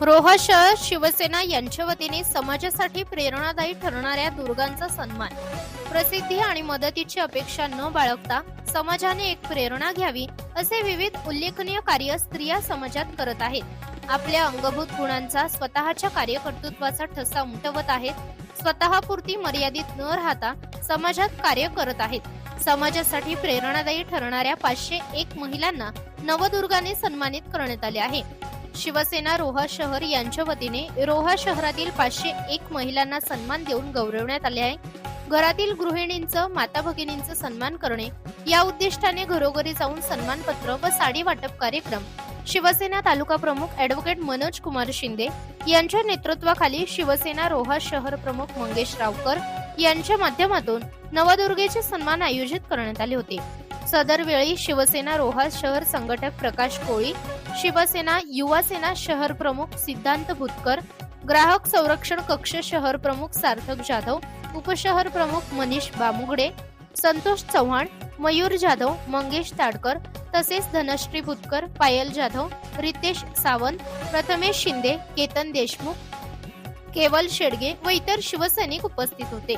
रोहा शहर शिवसेना यांच्या वतीने समाजासाठी प्रेरणादायी ठरणाऱ्या दुर्गांचा सन्मान. प्रसिद्धी आणि मदतीची अपेक्षा न बाळगता समाजाने एक प्रेरणा घ्यावी असे विविध उल्लेखनीय कार्य स्त्रिया समाजात करत आहेत. आपल्या अंगभूत गुणांचा स्वतःच्या कार्यकर्तृत्वाचा ठसा उमटवत आहेत. स्वतःपुरती मर्यादित न राहता समाजात कार्य करत आहेत. समाजासाठी प्रेरणादायी ठरणाऱ्या 501 महिलांना नवदुर्गाने सन्मानित करण्यात आले आहे. शिवसेना रोहा शहर यांच्या वतीने रोहा शहरातील 501 महिलांना सन्मान देऊन गौरवण्यात आले आहे. घरातील गृहिणींचं, माता भगिनींचं सन्मान करणे या उद्दिष्टाने घरोघरी जाऊन सन्मानपत्र व साडी वाटप कार्यक्रम शिवसेना तालुका प्रमुख ॲडव्होकेट मनोज कुमार शिंदे यांच्या नेतृत्वाखाली शिवसेना रोहा शहर प्रमुख मंगेश रावकर यांच्या माध्यमातून नवदुर्गेचे सन्मान आयोजित करण्यात आले होते. सदर वेळी शिवसेना रोहा शहर संघटक प्रकाश कोळी, शिवसेना युवा सेना शहर प्रमुख सिद्धांत भुतकर, ग्राहक संरक्षण कक्ष शहर प्रमुख सार्थक जाधव, उपशहर प्रमुख मनीष बामुगडे, संतोष चव्हाण, मयूर जाधव, मंगेश ताडकर तसेच धनश्री भुतकर, पायल जाधव, रितेश सावंत, प्रथमेश शिंदे, केतन देशमुख, केवल शेडगे व इतर शिवसैनिक उपस्थित होते.